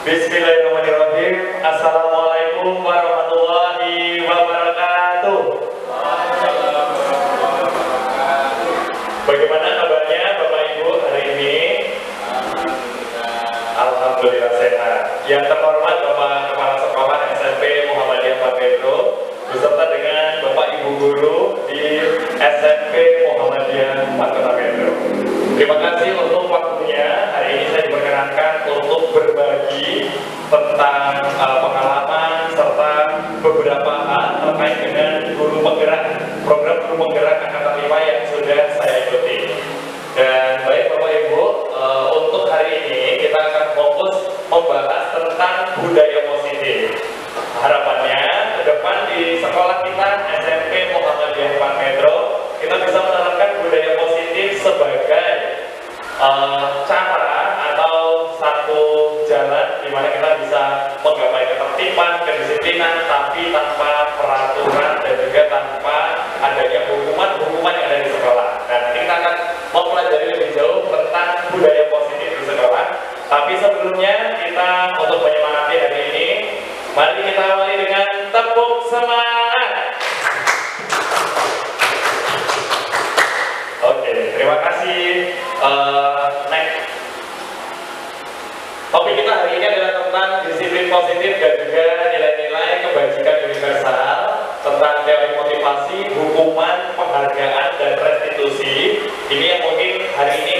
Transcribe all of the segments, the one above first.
Bismillahirrahmanirrahim. Assalamualaikum warahmatullahi wabarakatuh. Bagaimana kabarnya Bapak Ibu hari ini? Alhamdulillah sehat. Yang terhormat Bapak Kepala Sekolah SMP Muhammadiyah Pak Pedro beserta dengan Bapak Ibu Guru di SMP Muhammadiyah Pak Pedro. Terima kasih untuk waktunya. Hari ini saya diperkenankan untuk berbagi tentang pengalaman serta beberapa hal terkait dengan guru penggerak, program guru penggerak angkatan 5 yang sudah saya ikuti. Dan baik Bapak Ibu, untuk hari ini kita akan fokus membahas tentang budaya positif. Harapannya ke depan di sekolah kita SMP Muhammadiyah Pak Pedro kita bisa menerapkan budaya positif sebagai cara atau satu jalan di mana kita bisa menggapai ketertiban, kedisiplinan, tapi tanpa peraturan dan juga tanpa adanya hukuman yang ada di sekolah. Dan kita akan mempelajari lebih jauh tentang budaya positif di sekolah. Tapi sebelumnya kita untuk menyemangati hari ini, mari kita awali dengan tepuk semangat. Oke, terima kasih. Next. Topik kita hari ini adalah tentang disiplin positif dan juga nilai-nilai kebajikan universal, tentang teori motivasi, hukuman, penghargaan, dan restitusi. Ini yang mungkin hari ini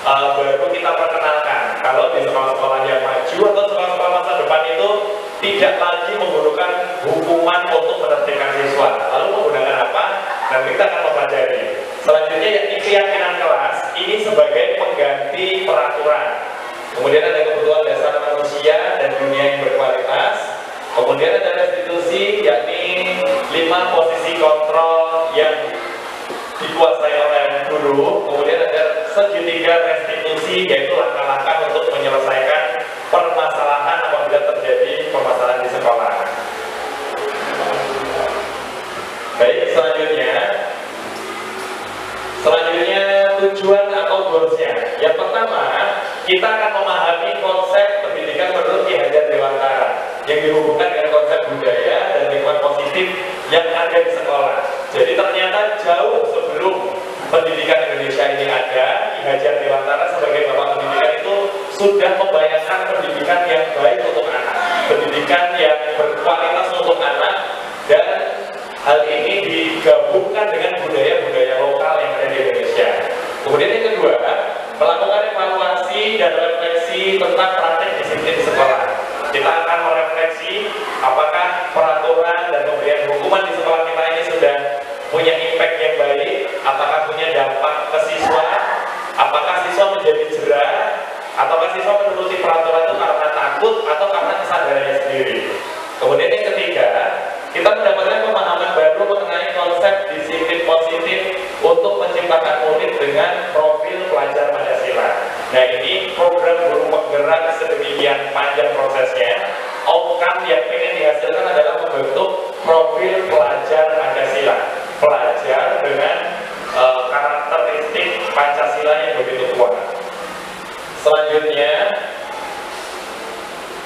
baru kita perkenalkan. Kalau di sekolah-sekolah yang maju atau sekolah-sekolah masa depan itu tidak lagi menggunakan hukuman untuk menertibkan siswa. Lalu menggunakan apa? Dan kita akan mempelajari. Selanjutnya yakni keyakinan kelas ini sebagai pengganti peraturan. Kemudian ada kebutuhan dasar manusia dan dunia yang berkualitas. Kemudian ada restitusi yakni 5 posisi kontrol yang dikuasai oleh guru. Kemudian ada segitiga restitusi yaitu langkah-langkah untuk menyelesaikan permasalahan apabila terjadi permasalahan di sekolah. Baik, selanjutnya tujuan atau goalsnya. Yang pertama, kita akan memahami konsep pendidikan menurut Ki Hajar Dewantara yang dihubungkan dengan konsep budaya dan lingkungan positif yang ada di sekolah. Jadi ternyata jauh sebelum pendidikan Indonesia ini ada, Ki Hajar Dewantara sebagai bapak pendidikan itu sudah membayangkan pendidikan yang baik untuk anak, pendidikan yang berkualitas untuk anak, dan hal ini digabungkan dengan budaya-budaya lokal yang ada di Indonesia. Kemudian yang kedua, melakukan evaluasi dan refleksi tentang praktek disiplin di sekolah. Kita akan merefleksi apakah peraturan dan pemberian hukuman di sekolah kita ini sudah punya impact yang baik, apakah punya dampak ke siswa, apakah siswa menjadi jerah, ataukah siswa menuruti peraturan itu karena takut atau karena kesadarannya sendiri. Kemudian yang ketiga, kita mendapatkan pemahaman baru mengenai konsep disiplin positif untuk menciptakan murid dengan profil pelajar Pancasila. Nah, ini program guru penggerak sedemikian panjang prosesnya. Outcome yang ingin dihasilkan adalah membentuk profil pelajar Pancasila, pelajar dengan karakteristik Pancasila yang begitu kuat. Selanjutnya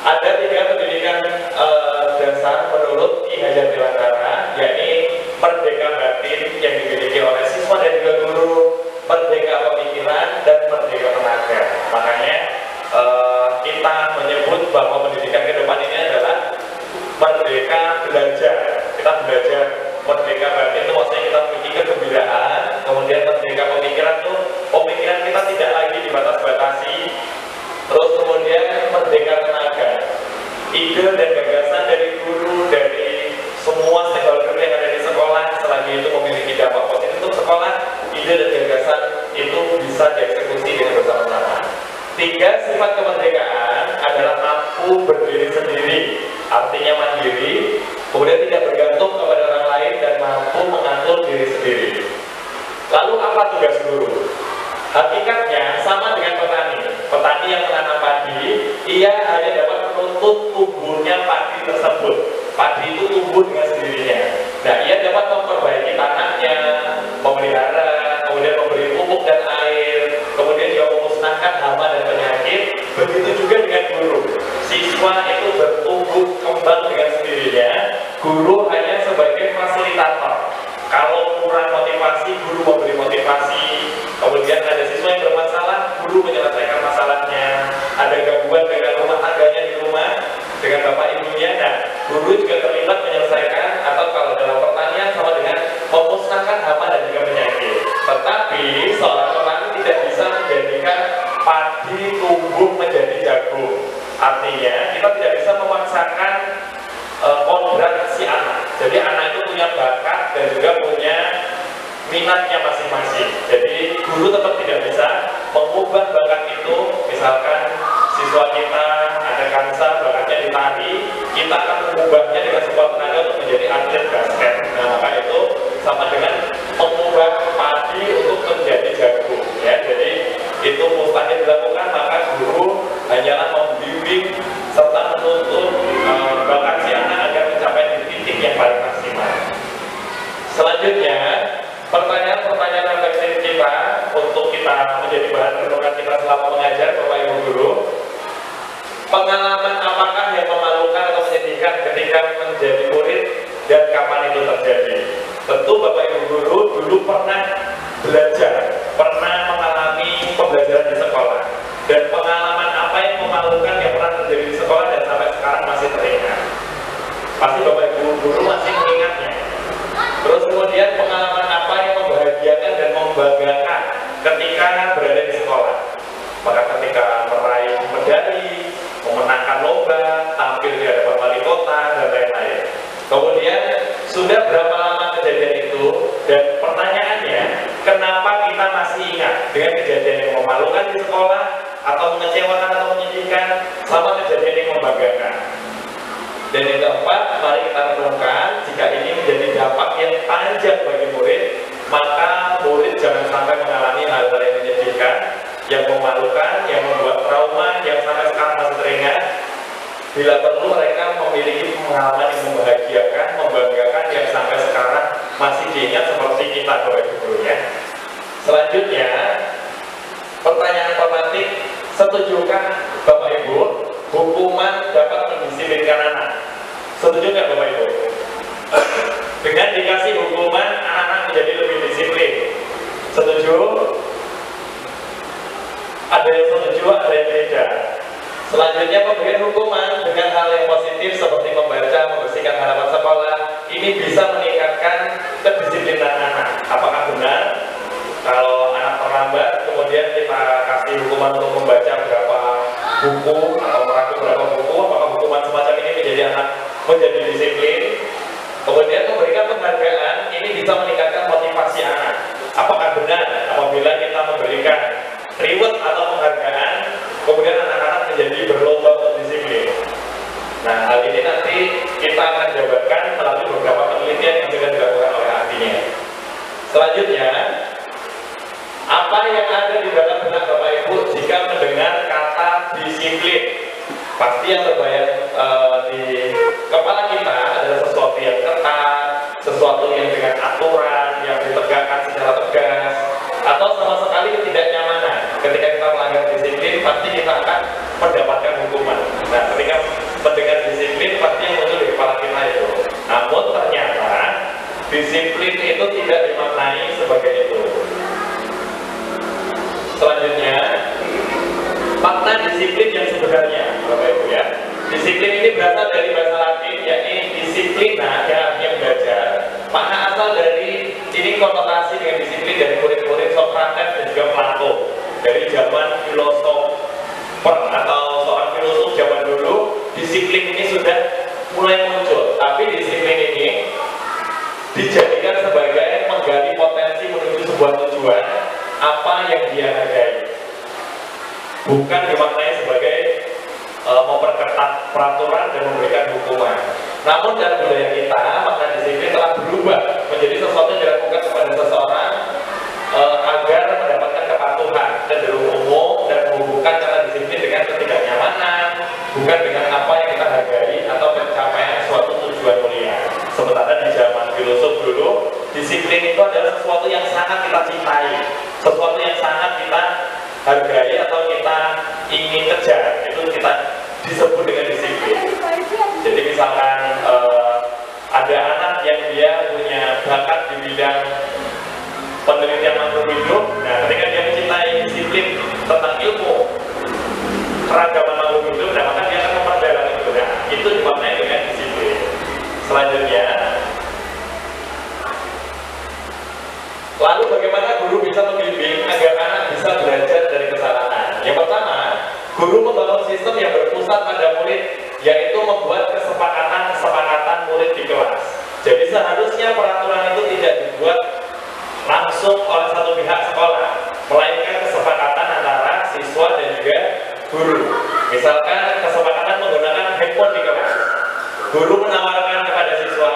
ada 3 pendidikan dasar menurut Ki Hajar Dewantara, yakni merdeka batin yang dimiliki oleh siswa dan juga guru, merdeka pemikiran, dan merdeka tenaga. Makanya kita menyebut bahwa pendidikan ke depan ini adalah merdeka belajar. Kita belajar merdeka batin itu maksudnya kita memiliki kegembiraan. Kemudian merdeka pemikiran itu pemikiran kita tidak lagi dibatas-batasi. Terus kemudian merdeka tenaga, ide dan gagasan dari guru, dari semua stakeholder yang ada di sekolah, selagi itu memiliki dampak positif untuk sekolah, ide dan gagasan itu bisa dieksekusi dengan bersama-sama. 3, sifat kemerdekaan adalah mampu berdiri sendiri, artinya mandiri, kemudian tidak bergantung kepada orang lain dan mampu mengatur diri sendiri. Lalu apa tugas guru? Hakikatnya sama dengan petani. Petani yang menanam padi, ia hanya dapat menuntut tumbuhnya padi tersebut. Padi itu tumbuh dengan sendirinya. Nah, ia dapat memperbaiki tanahnya, memelihara, kemudian memberi pupuk dan air, kemudian juga memusnahkan hama dan penyakit. Begitu juga dengan guru. Siswa Tapi seorang petani tidak bisa menjadikan padi tumbuh menjadi jagung. Artinya kita tidak bisa memaksakan kodrat si anak. Jadi anak itu punya bakat dan juga punya minatnya masing-masing. Jadi guru tetap tidak bisa mengubah bakat itu. Misalkan siswa kita ada kansa bakatnya di tari, kita akan mengubahnya dengan sebuah tenaga untuk menjadi atlet basket. Nah, maka itu sama dengan mengubah padi untuk menjadi jagung. Ya, jadi itu mustahil dilakukan. Maka guru hanyalah membimbing serta menuntun bakat si anak agar mencapai titik yang paling maksimal. Selanjutnya, pertanyaan-pertanyaan refleksi kita untuk kita menjadi bahan renungan kita selama mengajar, Bapak Ibu Guru. Pengalaman apakah yang memalukan atau menyedihkan ketika menjadi murid dan kapan itu terjadi? Tentu Bapak Ibu Guru dulu pernah belajar, pernah mengalami pembelajaran di sekolah. Dan pengalaman apa yang memalukan yang pernah terjadi di sekolah dan sampai sekarang masih teringat? Pasti Bapak Ibu Guru masih mengingatnya. Terus kemudian pengalaman apa yang membahagiakan dan membanggakan ketika berada di sekolah? Maka ketika meraih medali, memenangkan lomba, tampil di hadapan wali kota, dan lain-lain. Kemudian sudah berapa lama kejadian itu? Dan pertanyaannya, kenapa kita masih ingat dengan kejadian yang memalukan di sekolah, atau mengecewakan atau menyedihkan, sama kejadian yang membanggakan? Dan yang keempat, mari kita renungkan, jika ini menjadi dampak yang panjang bagi murid, maka murid jangan sampai mengalami hal-hal yang menyedihkan, yang memalukan, yang membuat trauma, yang sampai sekarang masih teringat. Bila perlu mereka memiliki pengalaman yang membahagiakan, membanggakan, yang sampai sekarang masih diingat seperti kita, Bapak Ibu Guru ya. Selanjutnya, pertanyaan formatif, setujukah Bapak Ibu hukuman dapat mendisiplinkan anak? Setuju nggak Bapak Ibu? Dengan dikasih hukuman, anak-anak menjadi lebih disiplin. Setuju? Ada yang setuju, ada yang tidak. Selanjutnya, pemberian hukuman dengan hal yang positif seperti membaca, membersihkan halaman sekolah, ini bisa meningkatkan kedisiplinan anak. Apakah benar? Kalau anak terlambat, kemudian kita kasih hukuman untuk membaca berapa buku atau merangkum berapa buku, apakah hukuman semacam ini menjadi anak menjadi disiplin? Kemudian memberikan penghargaan, ini bisa meningkatkan motivasi anak. Apakah benar apabila kita memberikan reward atau penghargaan, kemudian anak-anak menjadi berlomba untuk disiplin? Nah, hal ini nanti kita akan jabarkan melalui beberapa penelitian yang sudah dilakukan oleh ahlinya. Selanjutnya, apa yang ada di dalam benak Bapak Ibu jika mendengar kata disiplin? Pasti yang terbayang di kepala kita adalah sesuatu yang ketat, sesuatu yang dengan aturan, yang ditegakkan secara tegas, atau sama sekali ketidaknyamanan. Ketika kita melanggar disiplin, pasti kita akan mendapatkan hukuman. Nah, ketika mendengar disiplin, pasti yang muncul di kepala kita itu. Namun ternyata disiplin itu tidak dimaknai sebagai itu. Selanjutnya, makna disiplin yang sebenarnya, Bapak Ibu ya. Disiplin ini berasal dari bahasa Latin, yakni disiplina, yang artinya belajar. Makna asal dari ini konotasi dengan disiplin dari murid-murid Sokrates dan juga Plato. Dari zaman filosofer atau seorang filosof zaman dulu, disiplin ini sudah mulai muncul. Tapi disiplin ini dijadikan sebagai menggali potensi menuju sebuah tujuan apa yang dia hargai, bukan dimaknai sebagai memperketat peraturan dan memberikan hukuman. Namun dalam budaya kita, makna disiplin telah berubah menjadi sesuatu yang dilakukan kepada seseorang agar mendapatkan kepatuhan cenderung umum dan menghubungkan kata disiplin dengan ketidaknyamanan, bukan dengan apa yang kita hargai atau pencapaian suatu tujuan mulia. Sementara di zaman filosof dulu, disiplin itu adalah sesuatu yang sangat kita cintai, sesuatu yang sangat kita hargai atau kita ingin kejar. Itu kita disebut dengan disiplin. Jadi misalkan ada anak yang dia punya bakat di bidang penelitian makhluk hidup, nah ketika dia mencintai disiplin tentang ilmu keragaman makhluk hidup, nah maka dia akan memperdalam itu. Nah, itu dimaknai dengan disiplin. Selanjutnya, Lalu bagaimana guru bisa membimbing agar anak bisa belajar dari kesalahan? Yang pertama, guru membangun sistem yang berpusat pada murid, yaitu membuat kesepakatan murid di kelas. Jadi seharusnya peraturan itu tidak dibuat langsung oleh satu pihak sekolah, melainkan kesepakatan antara siswa dan juga guru. Misalkan kesepakatan menggunakan handphone di kelas. Guru menawarkan kepada siswa,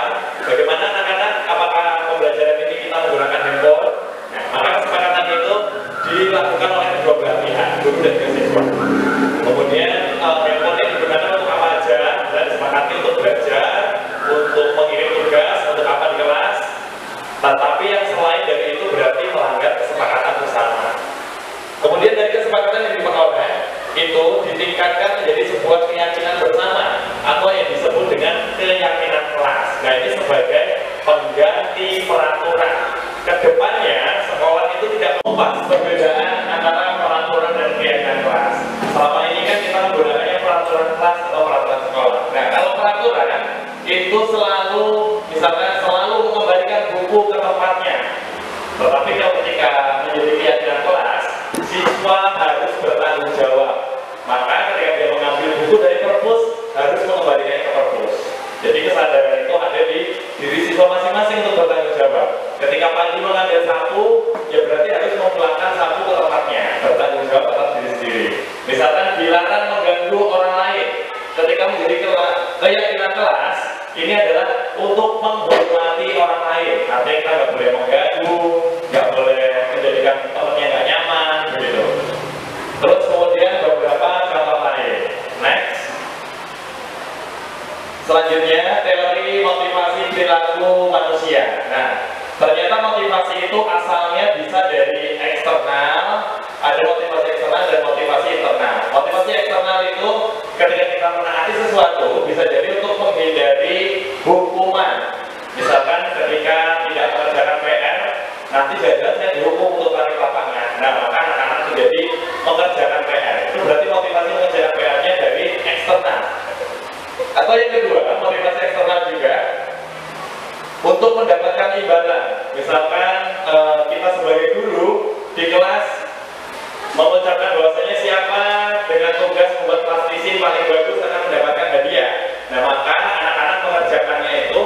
bagaimana anak-anak, apakah pembelajaran ini kita menggunakan handphone? Nah, maka kesepakatan itu dilakukan oleh kedua belah pihak, guru dan juga siswa. Kemudian handphone ini digunakan untuk apa aja? Dan disepakati untuk belajar, untuk mengirim tugas, untuk apa di kelas. Tetapi yang selain dari itu berarti melanggar kesepakatan bersama. Kemudian dari kesepakatan yang diperoleh itu ditingkatkan menjadi sebuah keyakinan bersama atau yang disebut dengan keyakinan kelas. Nah, ini sebagai pengganti peraturan. Kedepannya sekolah itu tidak mengubah perbedaan antara peraturan dan keyakinan kelas. Selama ini kan kita menggunakannya peraturan kelas atau peraturan sekolah. Nah, kalau peraturan itu selalu, misalkan selalu mengembalikan buku ke tempatnya. Tetapi kalau ketika menjadi keyakinan kelas, siswa harus bertanggung jawab. Maka ketika dia mengambil buku dari perpus, harus mengembalikannya ke perpus. Jadi kesadaran itu ada di diri siswa masing-masing untuk bertanggung jawab. Ketika Panji mengambil sapu, ya berarti harus memulangkan sapu ke tempatnya, bertanggung jawab atas diri sendiri. Misalkan dilarang mengganggu orang lain. Ketika menjadi keyakinan kelas, ini adalah untuk menghormati orang lain. Artinya kita nggak boleh mengganggu, nggak boleh menjadikan temannya nggak nyaman, begitu. Terus kemudian beberapa contoh lain. Next. Selanjutnya, teori motivasi perilaku manusia. Nah, ternyata motivasi itu asalnya bisa dari eksternal, ada motivasi eksternal dan motivasi internal. Motivasi eksternal itu ketika kita menaati sesuatu bisa jadi untuk menghindari hukuman. Misalkan ketika tidak mengerjakan PR, nanti jajan saya dihukum untuk tarik lapangan. Nah, maka anak-anak menjadi mengerjakan PR. Itu berarti motivasi mengerjakan PR-nya dari eksternal. Atau yang kedua, motivasi eksternal juga untuk mendapatkan imbalan. Misalkan kita sebagai guru di kelas mengucapkan bahwasanya siapa dengan tugas membuat plastisin paling bagus akan mendapatkan hadiah. Nah, maka anak-anak mengerjakannya itu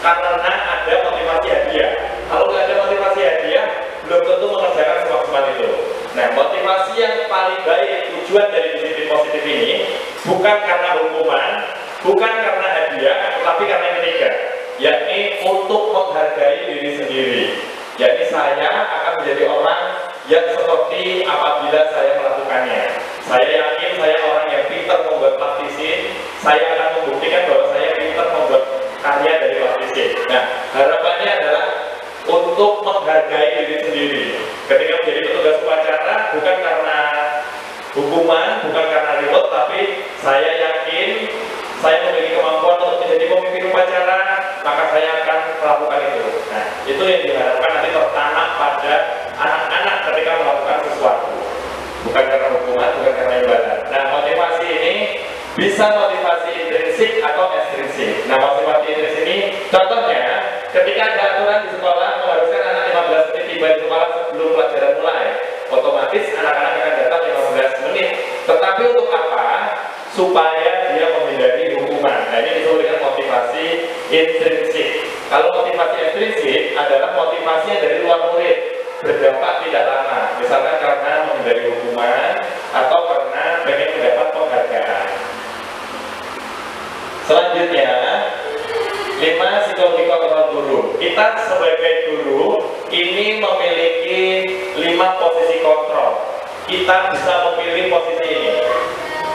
karena ada motivasi hadiah. Kalau nggak ada motivasi hadiah, belum tentu mengerjakan semaksimal itu. Nah, motivasi yang paling baik, tujuan dari disiplin positif ini bukan karena hukuman, bukan karena hadiah, tapi karena yang ketiga, yakni untuk menghargai diri sendiri. Yakni saya akan menjadi orang yang seperti apabila saya melakukannya. Saya yakin saya orang yang pintar membuat plastisin. Saya akan membuktikan bahwa saya pintar membuat karya dari plastisin. Nah, harapannya adalah untuk menghargai diri sendiri. Ketika menjadi petugas upacara, bukan karena hukuman, bukan karena reward, tapi saya yakin saya memiliki kemampuan untuk menjadi pemimpin upacara, maka saya akan melakukan itu. Nah, itu yang diharapkan nanti tertanam pada anak-anak ketika melakukan sesuatu. Bukan karena hukuman, bukan karena ibadah. Nah, motivasi ini bisa motivasi intrinsik atau ekstrinsik. Nah, motivasi intrinsik ini contohnya ketika ada aturan di sekolah mengharuskan anak 15 menit tiba di sekolah sebelum pelajaran mulai, otomatis anak-anak akan datang 15 menit. Tetapi untuk apa? Supaya dia menghindari hukuman. Nah, ini disebut dengan motivasi intrinsik. Kalau motivasi ekstrinsik adalah motivasi yang dari luar murid, berdampak tidak lama. Misalkan karena menghindari hukuman atau karena pengen mendapat penghargaan. Selanjutnya, 5 psikologi kontrol guru. Kita sebagai guru ini memiliki 5 posisi kontrol. Kita bisa memilih posisi ini.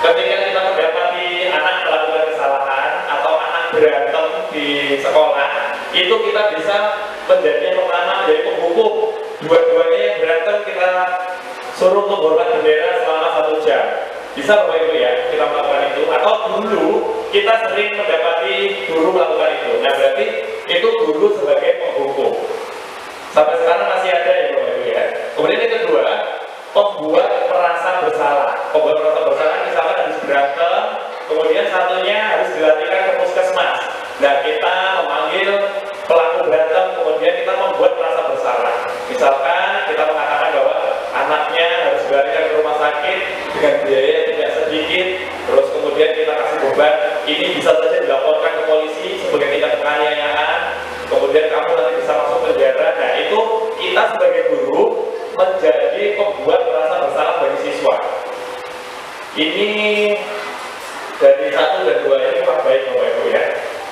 Ketika kita mendapati anak melakukan kesalahan atau anak berantem di sekolah, itu kita bisa menjadi yang pertama menjadi penghukum. Dua-duanya yang berantem kita suruh menghormat bendera selama 1 jam. Bisa Bapak Ibu ya, kita melakukan itu. Atau dulu kita sering mendapati guru melakukan itu. Nah, berarti itu guru sebagai penghukum. Sampai sekarang masih ada ya Bapak Ibu ya. Kemudian yang kedua, pembuat merasa bersalah. Pembuat merasa bersalah misalkan habis berantem, kemudian satunya harus dilatihkan ke puskesmas. Nah, kita memanggil pelaku berantem, kemudian kita membuat merasa bersalah. Misalkan Ini dari 1 dan 2 ini kurang baik Bapak Ibu ya.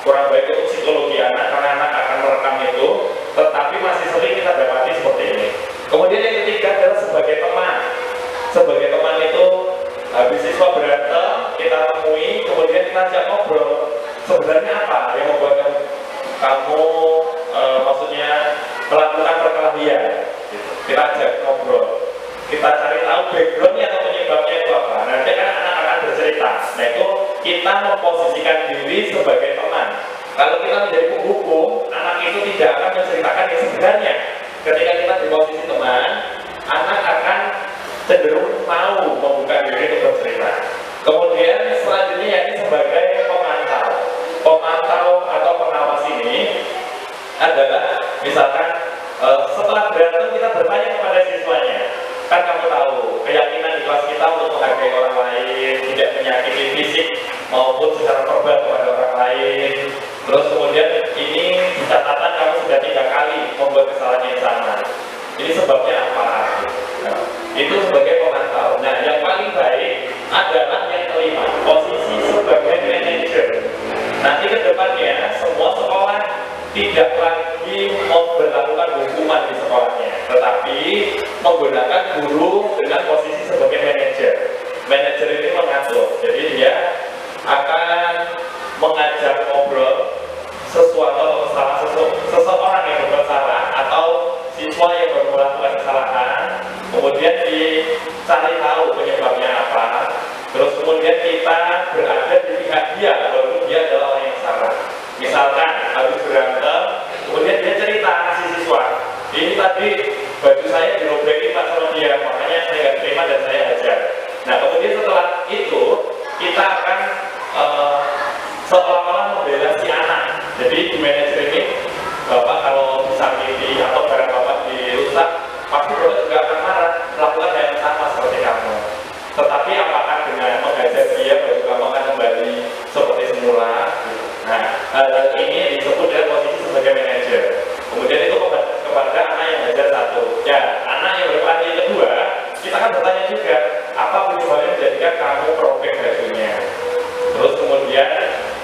Kurang baik untuk psikologi anak karena anak akan merekam itu, tetapi masih sering kita dapati seperti ini. Kemudian yang ketiga adalah sebagai teman. Sebagai teman itu habis siswa berantem kita temui, kemudian kita ajak ngobrol. Sebenarnya apa yang membuat kamu maksudnya melakukan perkelahian? Gitu. Kita ajak ngobrol. Kita cari tahu backgroundnya atau penyebabnya itu apa. Nanti kan anak akan bercerita. Nah itu kita memposisikan diri sebagai teman. Kalau kita menjadi penghukum, anak itu tidak akan menceritakan yang sebenarnya. Ketika kita di posisi teman, anak akan cenderung mau membuka diri untuk bercerita. Kemudian selanjutnya yakni sebagai pemantau. Pemantau atau pengawas ini adalah misalkan setelah berantem kita bertanya kepada siswanya. Kan kamu tahu keyakinan di kelas kita untuk menghargai orang lain, tidak menyakiti fisik maupun secara verbal kepada orang lain. Terus kemudian ini di catatan kamu sudah 3 kali membuat kesalahan yang sama. Ini sebabnya apa? Nah, itu sebagai pemantau. Nah, yang paling baik adalah yang kelima, posisi sebagai manajer. Nanti ke depannya semua sekolah tidak lagi memberlakukan hukuman di sekolahnya, tetapi menggunakan guru dengan posisi sebagai manajer. Manajer ini mengatur, jadi dia akan mengajak ngobrol sesuatu atau kesalahan seseorang yang berbuat salah atau siswa yang baru melakukan kesalahan, kemudian dicari tahu penyebabnya apa, terus kemudian kita berada di pihak dia walaupun dia adalah orang yang salah. Misalkan habis berantem, kemudian dia cerita si siswa, ini tadi baju saya dirobekin Pak sama dia, makanya saya nggak terima dan saya hajar. Nah kemudian setelah itu kita akan seolah-olah membela si anak. Jadi di manajer ini, Bapak kalau disakiti atau barang Bapak dirusak, pasti Bapak juga akan marah, melakukan yang sama seperti kamu. Tetapi apakah dengan menghajar dia, baju kamu akan kembali seperti semula? Nah, hal ini disebut dengan posisi sebagai manajer. Kemudian itu kepada anak yang hajar 1. Ya, anak yang berperan yang kedua, kita kan bertanya juga, apa penyebabnya menjadikan kamu robek bajunya? Terus kemudian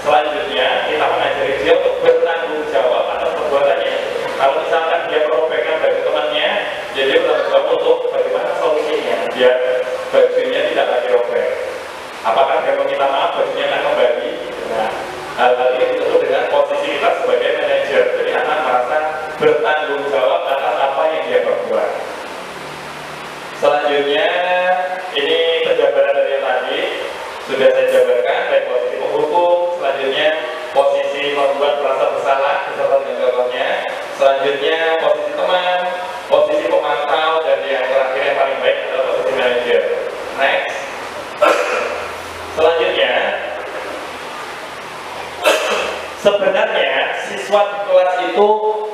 selanjutnya kita mengajari dia untuk bertanggung jawab atas perbuatannya. Kalau misalkan dia merobekkan baju temannya, jadi dia bertanggung jawab untuk bagaimana solusinya biar bajunya tidak lagi robek. Apakah dia meminta maaf bajunya akan kembali? Nah, hal-hal ini disebut dengan posisi kita sebagai manajer. Jadi anak merasa bertanggung jawab atas apa yang dia perbuat. Selanjutnya ini penjabaran dari yang tadi sudah saya jabarkan, baik posisi penghukum, selanjutnya posisi membuat merasa bersalah beserta dengan contohnya, selanjutnya posisi teman, posisi pemantau, dan yang terakhir yang paling baik adalah posisi manajer. Next. Selanjutnya, sebenarnya siswa di kelas itu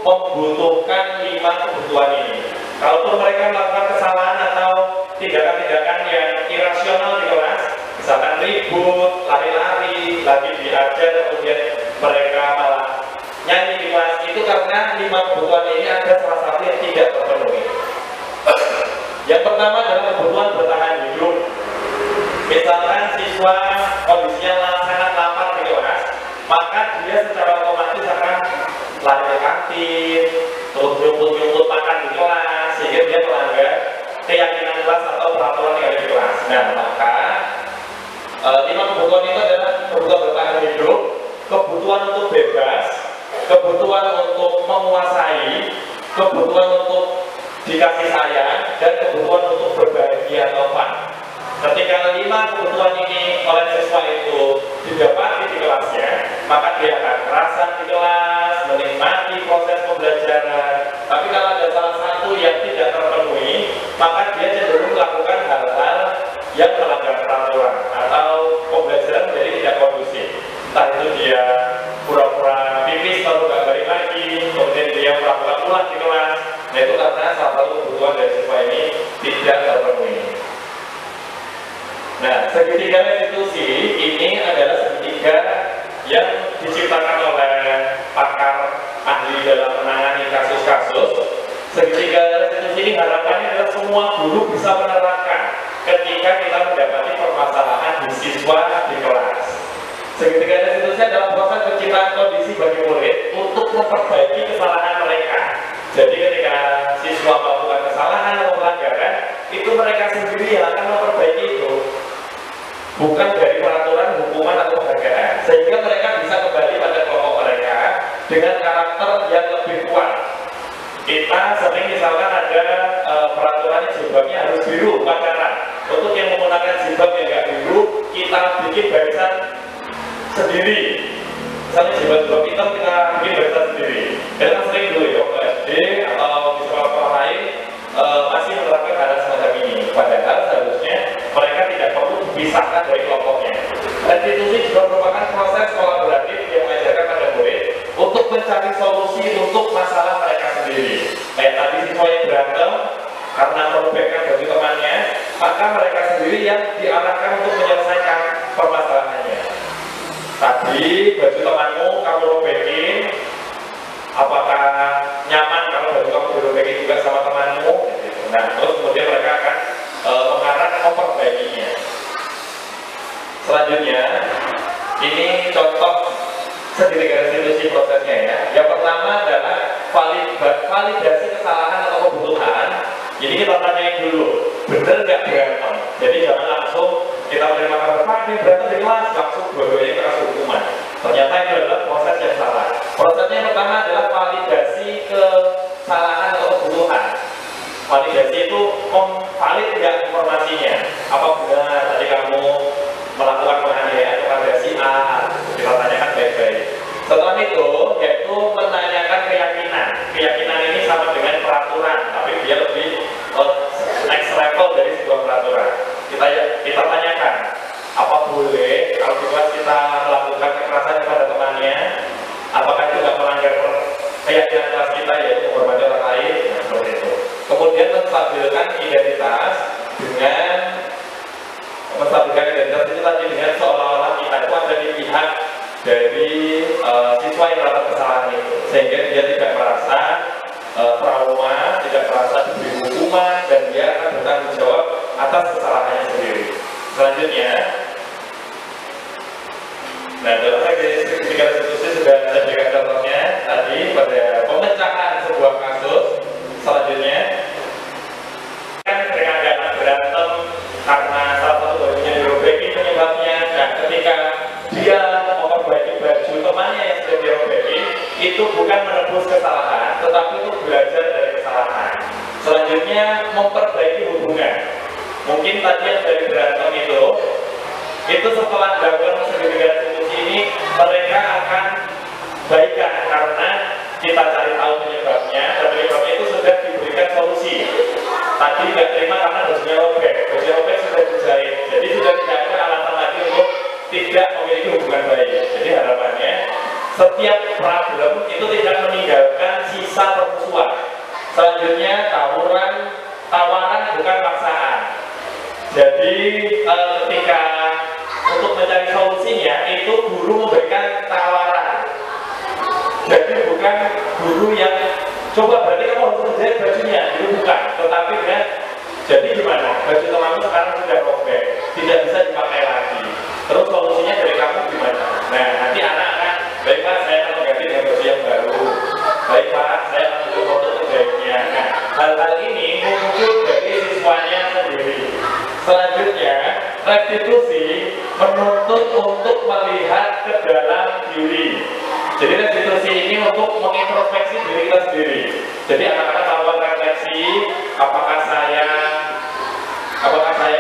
membutuhkan 5 kebutuhan ini. Kalaupun mereka melakukan kesalahan atau tindakan-tindakan yang irasional di kelas, misalkan ribut, lari-lari, lagi diajar, kemudian mereka malah nyanyi di kelas, itu karena 5 kebutuhan ini ada salah satu yang tidak terpenuhi. Yang pertama adalah kebutuhan bertahan hidup. Misalkan siswa kondisinya sangat lapar di kelas, maka dia secara otomatis akan lari ke kantin, terus nyumput-nyumput makan di kelas, sehingga dia melanggar keyakinan kelas atau peraturan yang ada di kelas. Nah, maka 5 kebutuhan itu adalah kebutuhan bertahan hidup, kebutuhan untuk bebas, kebutuhan untuk menguasai, kebutuhan untuk dikasih sayang, dan kebutuhan untuk berbahagia atau fun. Ketika 5 kebutuhan ini oleh siswa itu didapati di kelasnya, maka dia akan kerasan di kelas, menikmati proses pembelajaran. Tapi kalau ada salah satu yang tidak terpenuhi, maka dia cenderung melakukan hal-hal yang melanggar peraturan atau pembelajaran menjadi tidak kondusif. Entah itu dia pura-pura pipis lalu nggak balik lagi, kemudian dia melakukan ulang di kelas. Nah itu karena salah satu kebutuhan dari siswa ini tidak terpenuhi. Nah, segitiga restitusi ini adalah segitiga yang diciptakan oleh pakar ahli dalam menangani kasus-kasus. Segitiga restitusi ini harapannya adalah semua guru bisa menerapkan ketika kita mendapati permasalahan siswa di kelas. Segitiga restitusi adalah proses penciptaan kondisi bagi murid untuk memperbaiki kesalahan mereka. Jadi ketika siswa melakukan kesalahan atau pelanggaran, itu mereka sendiri yang akan memperbaiki itu, bukan dari peraturan, hukuman atau penghargaan. Sehingga mereka bisa kembali pada kelompok mereka dengan karakter yang lebih kuat. Kita sering misalkan ada peraturannya jilbabnya harus biru pacaran. Untuk yang menggunakan jilbab yang nggak biru, kita bikin barisan sendiri. Misalnya jilbab hitam kita bikin barisan sendiri. Kita sering dulu ya, ke SD atau di sekolah-sekolah lain masih menerapkan hal semacam ini. Padahal seharusnya mereka tidak perlu dipisahkan dari kelompoknya. Restitusi juga merupakan proses kolaboratif yang mengajarkan pada murid untuk mencari solusi untuk masalah mereka sendiri. Kayak tadi siswa yang berantem karena merobekkan baju temannya, maka mereka sendiri yang diarahkan untuk menyelesaikan permasalahannya. Tadi baju temanmu kamu robekin, apakah nyaman kalau baju kamu dirobekin juga sama temanmu? Nah, terus kemudian mereka akan mengarah memperbaikinya. Selanjutnya, ini contoh segitiga restitusi prosesnya ya. Yang pertama adalah validasi kesalahan atau kebutuhan. Jadi kita tanyain dulu, bener nggak berantem? Jadi jangan langsung kita menerima kabar Pak, ini berantem di kelas, langsung dua-duanya keras hukuman. Ternyata itu adalah proses yang salah. Prosesnya yang pertama adalah validasi kesalahan atau kebutuhan. Validasi itu valid nggak informasinya? Apa benar tadi kamu melakukan penganiayaan kepada si A? Kita tanyakan baik-baik. Setelah itu, yaitu menanyakan keyakinan. Keyakinan ini sama dengan peraturan, tapi dia lebih next level dari sebuah peraturan. Kita tanyakan, apa boleh kalau di kelas kita melakukan kekerasan kepada temannya? Apakah itu nggak melanggar keyakinan kelas kita, yaitu menghormati orang lain? Nah, seperti itu. Kemudian menstabilkan identitas itu tadi dengan seolah-olah kita itu ada di pihak dari siswa yang melakukan kesalahan itu, sehingga dia tidak merasa trauma, tidak merasa diberi hukuman, dan dia akan bertanggung jawab atas kesalahannya sendiri. Selanjutnya, nah dalam ketika restitusi sudah saya berikan contohnya tadi pada pemecahan sebuah kasus. Selanjutnya, kan ketika ada anak berantem karena salah satu bajunya dirobeki penyebabnya, dan ketika dia memperbaiki baju temannya yang sudah dirobeki, itu bukan menebus kesalahan, tetapi itu belajar dari kesalahan. Selanjutnya, memperbaiki hubungan. Mungkin tadi yang dari berantem itu setelah dilakukan segitiga restitusi ini, mereka akan baikan karena kita cari tahu penyebabnya, dan penyebabnya itu sudah diberikan solusi. Tadi nggak terima karena bajunya robek sudah dijahit, jadi sudah tidak ada alasan lagi untuk tidak memiliki hubungan baik. Jadi harapannya setiap problem itu tidak meninggalkan sisa permusuhan. Selanjutnya, tawaran bukan paksaan. Jadi ketika untuk mencari solusinya itu guru memberikan tawaran. Jadi bukan guru yang coba berarti kamu harus menjahit bajunya, itu bukan. Tetapi kan, jadi gimana? Baju temanmu sekarang sudah robek, tidak bisa dipakai lagi. Terus solusinya dari kamu gimana? Nah, nanti anak akan, baik Pak, saya akan mengganti dengan baju yang baru. Baik Pak, saya akan menunjuk foto terbaiknya. Nah, hal-hal ini muncul dari siswanya sendiri. Selanjutnya, restitusi menuntut untuk melihat ke dalam diri. Jadi restitusi ini untuk mengintrospeksi diri kita sendiri. Jadi anak-anak melakukan refleksi, apakah saya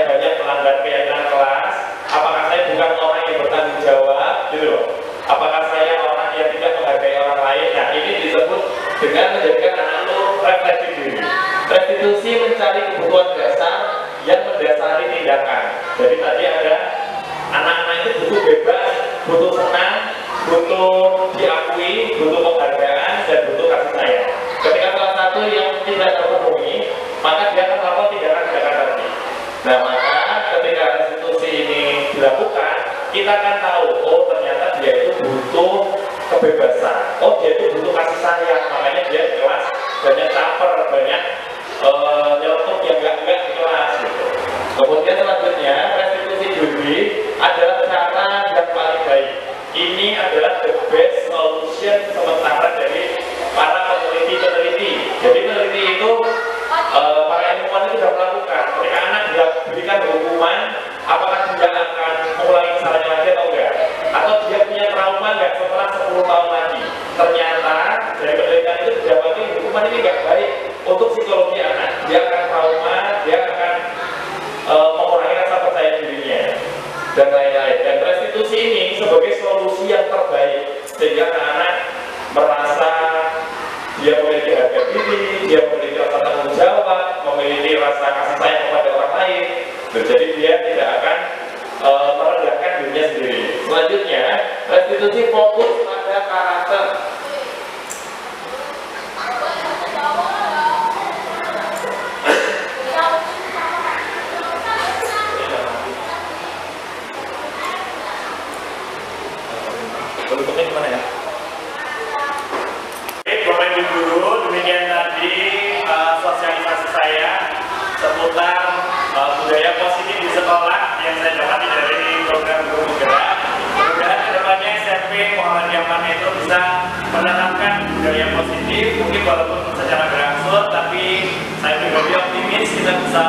banyak melanggar keyakinan kelas, apakah saya bukan orang yang bertanggung jawab, gitu loh. Apakah saya orang yang tidak menghargai orang lain. Nah, ini disebut dengan menjadikan anak itu refleksi diri. Restitusi mencari kebutuhan dasar yang mendasari tindakan. Jadi tadi ada anak-anak itu butuh bebas, butuh senang, butuh diakui, butuh penghargaan, dan butuh kasih sayang. Ketika salah satu yang tidak terpenuhi, maka dia akan melakukan tindakan-tindakan tadi. Nah, maka ketika restitusi ini dilakukan, kita akan tahu, oh ternyata dia itu butuh kebebasan, oh dia itu butuh kasih sayang, makanya dia di kelas banyak caper, banyak nyeletuk yang enggak di kelas gitu. Kemudian selanjutnya restitusi diri ada ini adalah the best solution sementara dari para peneliti-peneliti. Jadi peneliti itu para ilmuwan itu sudah melakukan ketika anak diberikan hukuman, apakah dia akan mengulangi kesalahannya lagi atau enggak, atau dia punya trauma enggak setelah 10 tahun lagi. Ternyata dari penelitian itu didapati hukuman ini enggak baik untuk psikologi anak. Dia akan trauma, dia akan mengurangi rasa percaya dirinya dan lain-lain. Dan restitusi ini sebagai solusi yang terbaik sehingga anak-anak merasa dia memiliki harga diri, dia memiliki rasa tanggung jawab, memiliki rasa kasih sayang kepada orang lain. Jadi dia tidak akan merendahkan dirinya sendiri. Selanjutnya, restitusi fokus pada karakter. Bentuknya gimana ya? Bapak Ibu Guru, demikian tadi sosialisasi saya seputar budaya positif di sekolah yang saya dapati dari program Guru Bergerak. Mudah-mudahan kedepannya SMP Muhammadiyah Mana itu bisa menanamkan budaya positif, mungkin walaupun secara berangsur, tapi saya pribadi optimis kita bisa